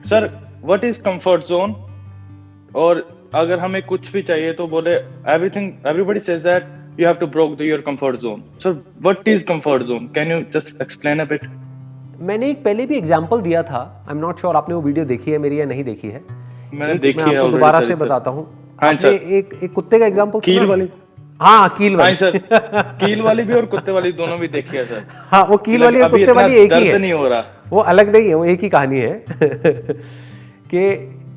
Sir what is comfort zone, और अगर हमें कुछ भी चाहिए तो बोले everything, everybody says that you have to break your comfort zone. Sir what is comfort zone, can you just explain a bit? मैंने एक पहले भी एग्जांपल दिया था, आई एम नॉट श्योर आपने वो वीडियो देखी है मेरी या नहीं देखी है। मैंने देखी मैं है आपको already, दोबारा सर, से सर। बताता हूँ। हाँ, आपने सर। एक कुत्ते का एग्जांपल कील वाली। हाँ, कील हाँ वाली। सर, कील वाली भी और कुत्ते वाली दोनों भी देखी है सर। हाँ, वो कील वाली और अभी कुत्ते इतना वाली एक ही दर्द है, नहीं हो रहा। वो अलग नहीं है, वो एक ही कहानी है। कि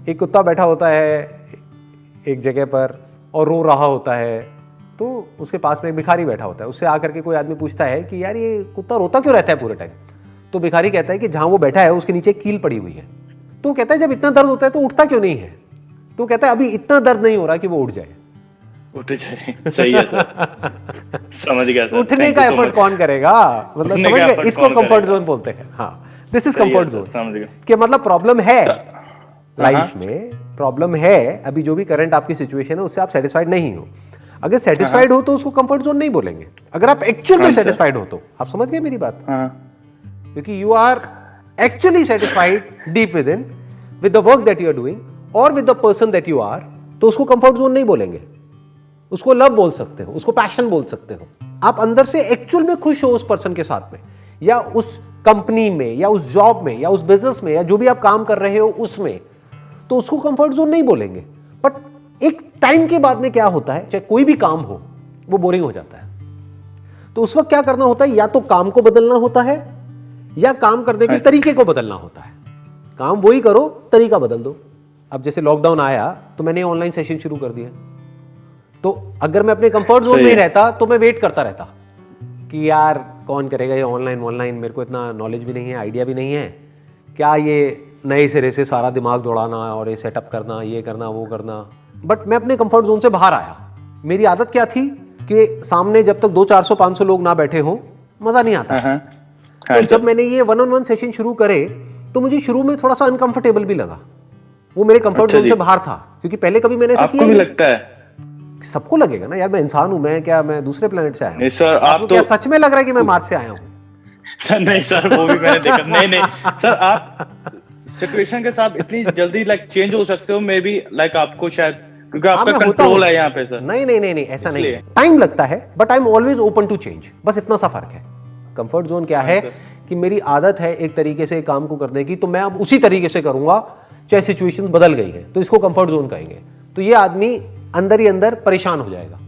एक कुत्ता बैठा होता है एक जगह पर और रो रहा होता है, तो उसके पास में एक भिखारी बैठा होता है। उससे आकर के कोई आदमी पूछता है कि यार ये कुत्ता रोता क्यों रहता है पूरे टाइम? तो भिखारी कहता है कि जहां वो बैठा है उसके नीचे कील पड़ी हुई है। तो कहता है जब इतना दर्द होता है तो उठता क्यों नहीं है? तो कहता है अभी इतना दर्द नहीं हो रहा कि वो उठ जाए। उठ जाए, सही है सर। समझ गया सर। उठने का एफर्ट कौन करेगा? मतलब उठने समझ का गए, effort इसको कौन कंफर्ट करेगा? जोन बोलते हैं। हाँ, दिस इज सही है कंफर्ट सर, जोन। समझ गया। कि मतलब प्रॉब्लम है लाइफ हाँ। में, प्रॉब्लम है अभी जो भी करंट आपकी सिचुएशन है उससे आप सेटिस्फाइड नहीं हो। अगर सेटिस्फाइड हो तो उसको कंफर्ट जोन नहीं बोलेंगे। अगर आप एक्चुअल में हाँ, सर। सेटिस्फाइड हो तो आप समझ गए मेरी बात? हाँ क्योंकि you are actually satisfied deep with in with the work that you are doing और with the person that you are, तो उसको कंफर्ट जोन नहीं बोलेंगे, उसको लव बोल सकते हो, उसको पैशन बोल सकते हो। आप अंदर से एक्चुअल में खुश हो उस पर्सन के साथ में, या उस कंपनी में, या उस जॉब में, या उस बिजनेस में, या जो भी आप काम कर रहे हो उसमें, तो उसको कंफर्ट जोन नहीं बोलेंगे। बट एक टाइम के बाद में क्या होता है, चाहे कोई भी काम हो वो बोरिंग हो जाता है। तो उस वक्त क्या करना होता है, या तो काम को बदलना होता है या काम करने के तरीके को बदलना होता है। काम वही करो, तरीका बदल दो। अब जैसे लॉकडाउन आया तो मैंने ऑनलाइन सेशन शुरू कर दिया। तो अगर मैं अपने कंफर्ट जोन में ही रहता तो मैं वेट करता रहता कि यार कौन करेगा ये ऑनलाइन, मेरे को इतना नॉलेज भी नहीं है, आइडिया भी नहीं है, क्या ये नए सिरे से सारा दिमाग दौड़ाना और ये सेटअप करना, ये करना, वो करना। बट मैं अपने कंफर्ट जोन से बाहर आया। मेरी आदत क्या थी कि सामने जब तक 200-400-500 लोग ना बैठे हों मजा नहीं आता। तो जब मैंने ये 1-on-1 सेशन शुरू करे तो मुझे शुरू में थोड़ा सा अनकंफर्टेबल भी लगा। वो मेरे कंफर्ट जोन से बाहर था, क्योंकि पहले कभी मैंने ऐसा किया नहीं। आपको भी लगता है? सबको लगेगा ना यार, मैं इंसान हूं, मैं दूसरे प्लेनेट से आया हूं। नहीं सर, आप तो क्या सच में लग रहा है कि मैं मार्स से आया हूं? सर नहीं सर, वो भी मैंने देखा। नहीं सर, आप सिचुएशन के साथ इतनी जल्दी चेंज हो सकते हो, मे बी आपको शायद क्योंकि आपका कंट्रोल है यहाँ पे सर। नहीं ऐसा नहीं है, टाइम लगता है but I am always open to change, बस इतना सा फर्क है। कंफर्ट जोन क्या है कि मेरी आदत है एक तरीके से काम को करने की, तो मैं अब उसी तरीके से करूंगा चाहे सिचुएशन बदल गई है, तो इसको कंफर्ट जोन कहेंगे। तो ये आदमी अंदर ही अंदर परेशान हो जाएगा।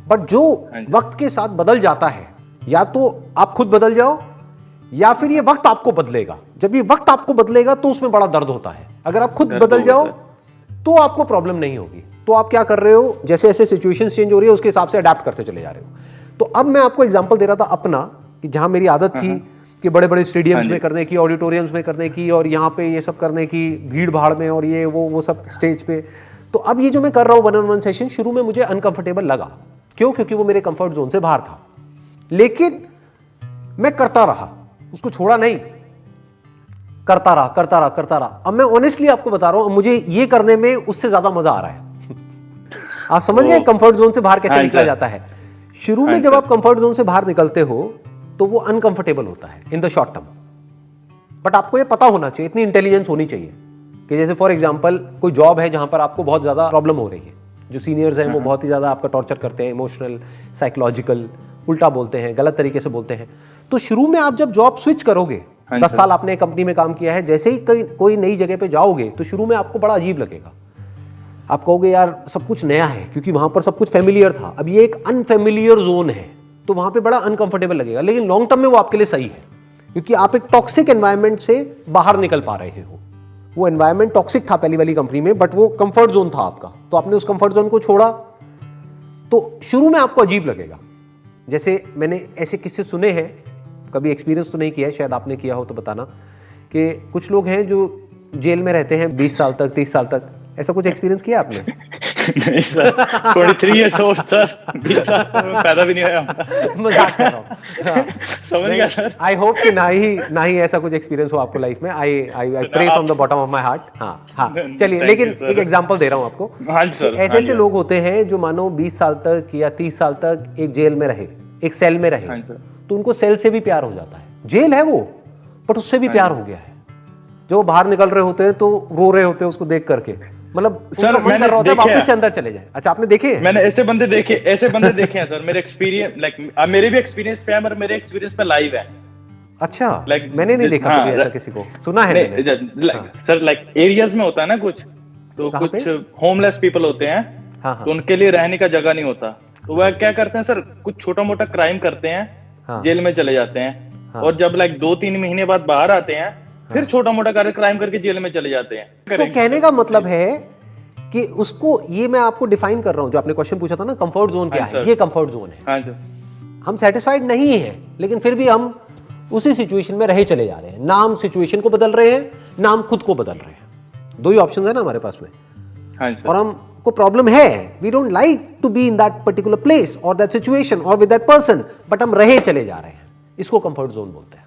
बट जो वक्त के साथ बदल जाता है, या तो आप खुद बदल जाओ या फिर ये वक्त आपको बदलेगा। जब ये वक्त आपको बदलेगा तो उसमें बड़ा दर्द होता है। अगर आप खुद बदल जाओ तो आपको प्रॉब्लम नहीं होगी। तो आप क्या कर रहे हो, जैसे जैसे सिचुएशन चेंज हो रही है उसके हिसाब से अडेप्ट करते चले जा रहे हो। तो अब मैं आपको एग्जांपल दे रहा था अपना, कि जहां मेरी आदत थी कि बड़े बड़े स्टेडियम्स में करने की, ऑडिटोरियम्स में करने की, और यहाँ पे ये सब करने की, भीड़ भाड़ में, और ये वो सब स्टेज पे। तो अब ये जो मैं कर रहा हूँ 1-on-1 सेशन, शुरू में मुझे अनकंफर्टेबल लगा। क्यों? क्योंकि वो मेरे कंफर्ट जोन से बाहर था। लेकिन मैं करता रहा, उसको छोड़ा नहीं, करता रहा। अब मैं ऑनेस्टली आपको बता रहा हूं, मुझे ये करने में उससे ज्यादा मजा आ रहा है। आप समझ गए कंफर्ट जोन से बाहर कैसे निकला जाता है? शुरू में जब आप कंफर्ट जोन से बाहर निकलते हो तो वो अनकंफर्टेबल होता है in the short term. But आपको ये पता होना चाहिए, इतनी इंटेलिजेंस होनी चाहिए कि जैसे फॉर एग्जांपल कोई जॉब है जहां पर आपको बहुत ज्यादा प्रॉब्लम हो रही है, जो सीनियर्स हैं वो बहुत ही ज्यादा आपका टॉर्चर करते हैं, इमोशनल, साइकोलॉजिकल, उल्टा बोलते हैं, गलत तरीके से बोलते हैं। तो शुरू में आप जब जॉब स्विच करोगे, 10 साल आपने एक कंपनी में काम किया है, जैसे ही कोई नई जगह पे जाओगे तो शुरू में आपको बड़ा अजीब लगेगा। आप कहोगे यार सब कुछ नया है, क्योंकि वहां पर सब कुछ फेमिलियर था। अब ये एक अनफेमिलियर जोन है, तो वहां पे बड़ा अनकंफर्टेबल लगेगा। लेकिन लॉन्ग टर्म में वो आपके लिए सही है, क्योंकि आप एक टॉक्सिक एनवायरनमेंट से बाहर निकल पा रहे हो। वो एनवायरनमेंट टॉक्सिक था पहली वाली कंपनी में, बट वो कंफर्ट जोन था आपका, तो आपने उस कंफर्ट जोन को छोड़ा। तो शुरू में आपको अजीब लगेगा। जैसे मैंने ऐसे किस्से सुने हैं, कभी एक्सपीरियंस तो नहीं किया है, शायद आपने किया हो तो बताना, कि कुछ लोग हैं जो जेल में रहते हैं 20 साल तक, 30 साल तक। ऐसा कुछ एक्सपीरियंस किया आपने? नहीं सर, 23 इयर्स ओल्ड सर, 20 साल पैदा भी नहीं हुआ। मजाक कर रहा हूं। समझ गया सर। आई होप कि ना ही ऐसा कुछ एक्सपीरियंस हो आपको लाइफ में। I pray from the bottom of my heart. हाँ चलिए, लेकिन एक एग्जांपल दे रहा हूं आपको। ऐसे ऐसे लोग होते हैं जो मानो 20 साल तक या 30 साल तक एक जेल में रहे, एक सेल में रहे, तो उनको सेल से भी प्यार हो जाता है। जेल है वो, बट उससे भी प्यार हो गया है। जो वो बाहर निकल रहे होते हैं तो रो रहे होते हैं उसको देख करके, मतलब सर, उनका मन मैंने कर रहा होता है देखे वापस हैं। से अंदर चले जाए। अच्छा, आपने देखे हैं? मैंने ऐसे बंदे देखे हैं सर, मेरे एक्सपीरियंस लाइक मेरे भी एक्सपीरियंस पे है, पर मेरे एक्सपीरियंस पे लाइव है। अच्छा, Like, मैंने नहीं देखा हाँ, कभी ऐसा किसी को, सुना है मैंने। हाँ, सर लाइक एरियाज में होता है ना कुछ, तो कहाँ कुछ पे? होमलेस पीपल होते हैं, हाँ हाँ तो उनके लिए रहने का जगह नहीं होता, तो वह क्या करते हैं सर, कुछ छोटा मोटा क्राइम करते हैं, हाँ जेल में चले जाते हैं, हाँ। और जब लाइक 2-3 महीने बाद बाहर आते हैं, फिर छोटा मोटा क्राइम करके जेल में चले जाते हैं। तो कहने का मतलब है कि उसको, ये मैं आपको डिफाइन कर रहा हूं, जो आपने क्वेश्चन पूछा था ना कंफर्ट जोन क्या हाँ, है, सर। ये कंफर्ट जोन है। हाँ सर, हम सेटिस्फाइड नहीं है, लेकिन फिर भी हम उसी सिचुएशन में रहे चले जा रहे हैं, ना हम सिचुएशन को बदल रहे हैं, ना हम खुद को बदल रहे हैं। दो ही ऑप्शन है ना हमारे पास में, हाँ सर। और हमको प्रॉब्लम है, we don't like to be in that particular place और दैट सिचुएशन और विद दैट पर्सन, बट हम रहे चले जा रहे हैं, इसको कंफर्ट जोन बोलते हैं।